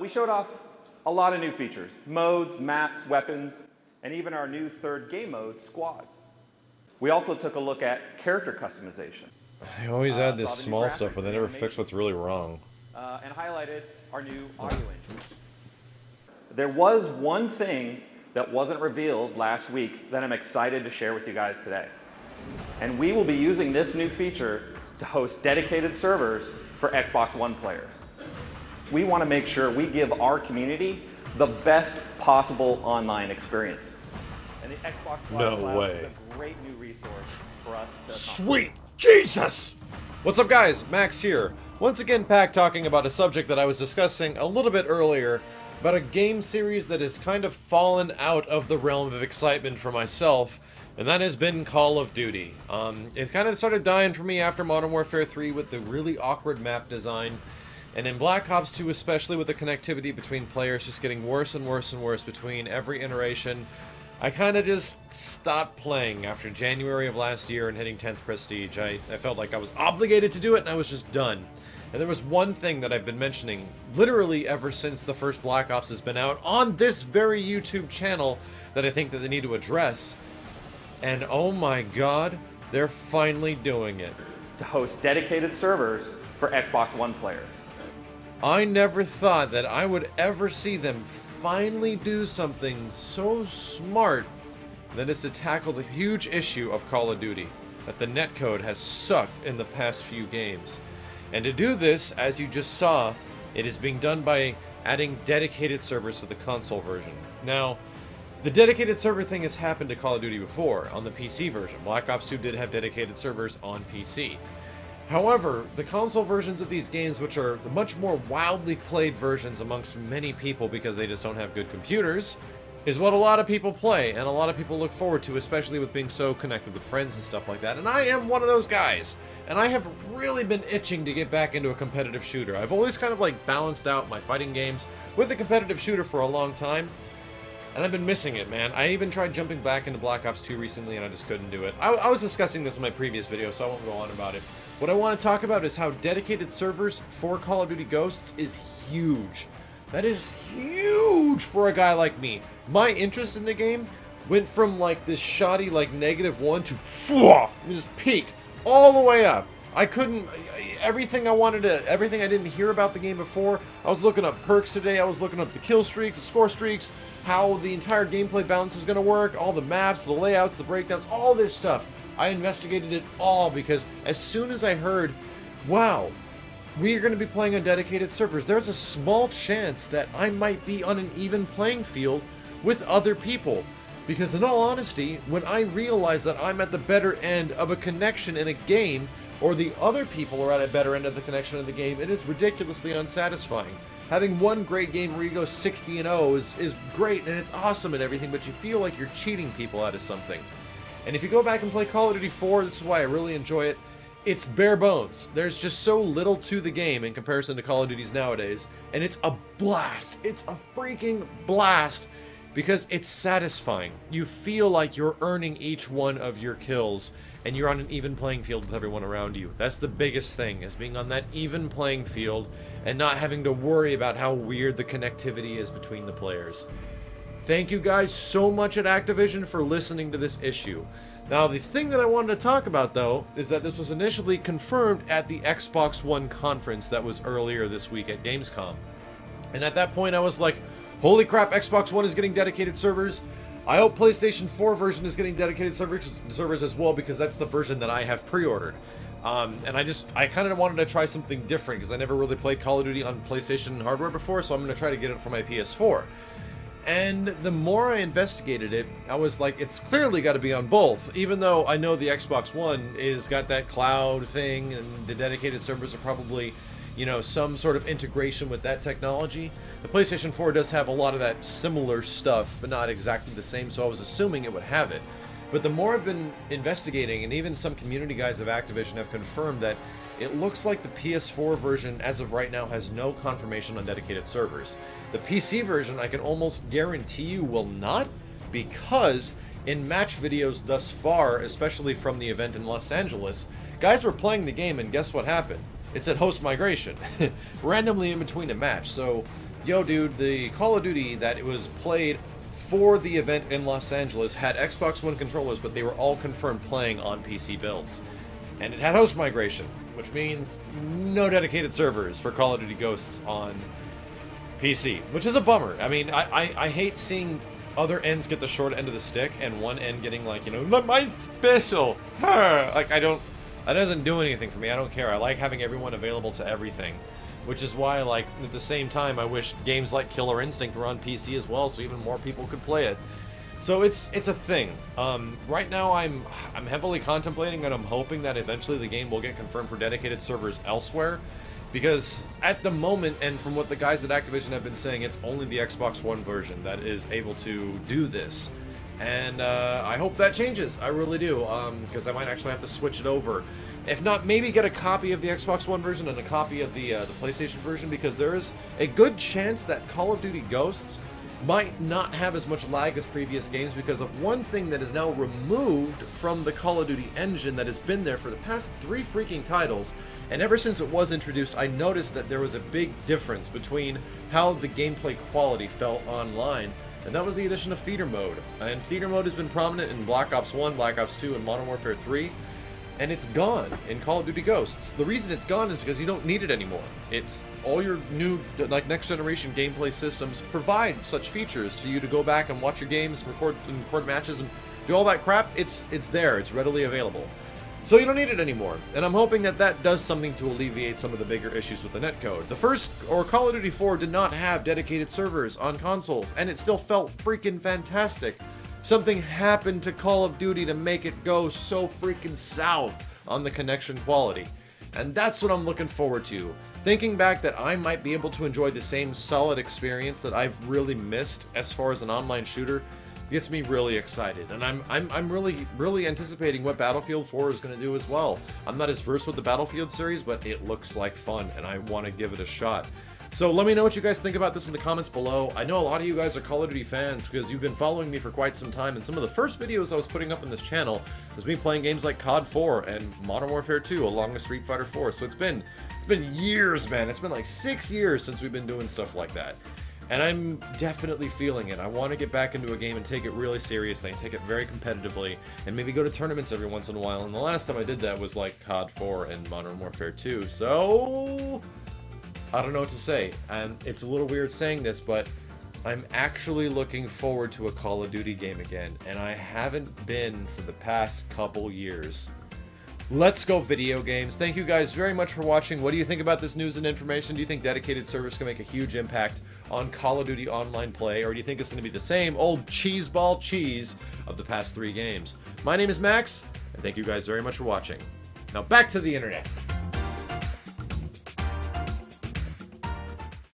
We showed off a lot of new features, modes, maps, weapons, and even our new third game mode, Squads. We also took a look at character customization. They always add this saw the new small stuff, graphics but they and never animation. fix what's really wrong. And highlighted our new audio engine. There was one thing that wasn't revealed last week that I'm excited to share with you guys today. And we will be using this new feature to host dedicated servers for Xbox One players. We want to make sure we give our community the best possible online experience. And the Xbox Live Cloud is a great new resource for us to Sweet Jesus! What's up, guys? Max here. Once again, Pack talking about a subject that I was discussing a little bit earlier, about a game series that has kind of fallen out of the realm of excitement for myself, and that has been Call of Duty. It kind of started dying for me after Modern Warfare 3 with the really awkward map design, and in Black Ops 2 especially with the connectivity between players just getting worse and worse and worse between every iteration. I kind of just stopped playing after January of last year and hitting 10th Prestige. I felt like I was obligated to do it and I was just done. And there was one thing that I've been mentioning literally ever since the first Black Ops has been out on this very YouTube channel that I think that they need to address. And oh my god, they're finally doing it. To host dedicated servers for Xbox One players. I never thought that I would ever see them finally do something so smart that is to tackle the huge issue of Call of Duty that the netcode has sucked in the past few games. And to do this, as you just saw, it is being done by adding dedicated servers to the console version. Now, the dedicated server thing has happened to Call of Duty before on the PC version. Black Ops 2 did have dedicated servers on PC. However, the console versions of these games, which are the much more wildly played versions amongst many people because they just don't have good computers, is what a lot of people play and a lot of people look forward to, especially with being so connected with friends and stuff like that. And I am one of those guys. And I have really been itching to get back into a competitive shooter. I've always kind of like balanced out my fighting games with a competitive shooter for a long time. And I've been missing it, man. I even tried jumping back into Black Ops 2 recently and I just couldn't do it. I was discussing this in my previous video, so I won't go on about it. What I want to talk about is how dedicated servers for Call of Duty Ghosts is huge. That is huge for a guy like me. My interest in the game went from like this shoddy like -1 to it just peaked all the way up. I couldn't, everything I didn't hear about the game before. I was looking up perks today, I was looking up the kill streaks, the score streaks, how the entire gameplay balance is going to work, all the maps, the layouts, the breakdowns, all this stuff. I investigated it all because as soon as I heard, wow, we are going to be playing on dedicated servers, there's a small chance that I might be on an even playing field with other people. Because in all honesty, when I realize that I'm at the better end of a connection in a game, or the other people are at a better end of the connection in the game, it is ridiculously unsatisfying. Having one great game where you go 60-0 is great and it's awesome and everything, but you feel like you're cheating people out of something. And if you go back and play Call of Duty 4, this is why I really enjoy it, it's bare bones. There's just so little to the game in comparison to Call of Duty's nowadays, and it's a blast. It's a freaking blast because it's satisfying. You feel like you're earning each one of your kills, and you're on an even playing field with everyone around you. That's the biggest thing, is being on that even playing field and not having to worry about how weird the connectivity is between the players. Thank you guys so much at Activision for listening to this issue. Now, the thing that I wanted to talk about, though, is that this was initially confirmed at the Xbox One conference that was earlier this week at Gamescom. And at that point, I was like, holy crap, Xbox One is getting dedicated servers. I hope PlayStation 4 version is getting dedicated servers as well, because that's the version that I have pre-ordered. And I kind of wanted to try something different, because I never really played Call of Duty on PlayStation hardware before, so I'm going to try to get it for my PS4. And the more I investigated it, I was like, it's clearly got to be on both. Even though I know the Xbox One is got that cloud thing, and the dedicated servers are probably, you know, some sort of integration with that technology. The PlayStation 4 does have a lot of that similar stuff, but not exactly the same, so I was assuming it would have it. But the more I've been investigating, and even some community guys of Activision have confirmed that it looks like the PS4 version, as of right now, has no confirmation on dedicated servers. The PC version, I can almost guarantee you, will not, because in match videos thus far, especially from the event in Los Angeles, guys were playing the game and guess what happened? It said host migration, randomly in between a match. So yo dude, the Call of Duty that it was played for the event in Los Angeles had Xbox One controllers, but they were all confirmed playing on PC builds. And it had host migration, which means no dedicated servers for Call of Duty Ghosts on PC, which is a bummer. I mean, I hate seeing other ends get the short end of the stick and one end getting like, you know, my special. Like, that doesn't do anything for me. I don't care. I like having everyone available to everything. Which is why, like, at the same time, I wish games like Killer Instinct were on PC as well, so even more people could play it. So it's a thing. Right now, I'm heavily contemplating, and I'm hoping that eventually the game will get confirmed for dedicated servers elsewhere, because at the moment, and from what the guys at Activision have been saying, it's only the Xbox One version that is able to do this. And I hope that changes. I really do, because I might actually have to switch it over. If not, maybe get a copy of the Xbox One version and a copy of the PlayStation version, because there is a good chance that Call of Duty Ghosts might not have as much lag as previous games because of one thing that is now removed from the Call of Duty engine that has been there for the past 3 freaking titles. And ever since it was introduced, I noticed that there was a big difference between how the gameplay quality felt online. And that was the addition of Theater Mode. And Theater Mode has been prominent in Black Ops 1, Black Ops 2, and Modern Warfare 3. And it's gone in Call of Duty Ghosts. The reason it's gone is because you don't need it anymore. It's all your new, like, next generation gameplay systems provide such features to you to go back and watch your games, record matches, and do all that crap. It's there. It's readily available. So you don't need it anymore. And I'm hoping that that does something to alleviate some of the bigger issues with the netcode. The first, or Call of Duty 4, did not have dedicated servers on consoles, and it still felt freaking fantastic. Something happened to Call of Duty to make it go so freaking south on the connection quality. And that's what I'm looking forward to. Thinking back that I might be able to enjoy the same solid experience that I've really missed as far as an online shooter gets me really excited. And I'm really anticipating what Battlefield 4 is going to do as well. I'm not as versed with the Battlefield series, but it looks like fun and I want to give it a shot. So let me know what you guys think about this in the comments below. I know a lot of you guys are Call of Duty fans because you've been following me for quite some time, and some of the first videos I was putting up on this channel was me playing games like COD 4 and Modern Warfare 2 along with Street Fighter 4. So it's been years, man. It's been like 6 years since we've been doing stuff like that. And I'm definitely feeling it. I want to get back into a game and take it really seriously and take it very competitively and maybe go to tournaments every once in a while. And the last time I did that was like COD 4 and Modern Warfare 2. So I don't know what to say, and it's a little weird saying this, but I'm actually looking forward to a Call of Duty game again, and I haven't been for the past couple years. Let's go video games. Thank you guys very much for watching. What do you think about this news and information? Do you think dedicated servers can make a huge impact on Call of Duty online play, or do you think it's going to be the same old cheeseball cheese of the past 3 games? My name is Max, and thank you guys very much for watching. Now back to the internet.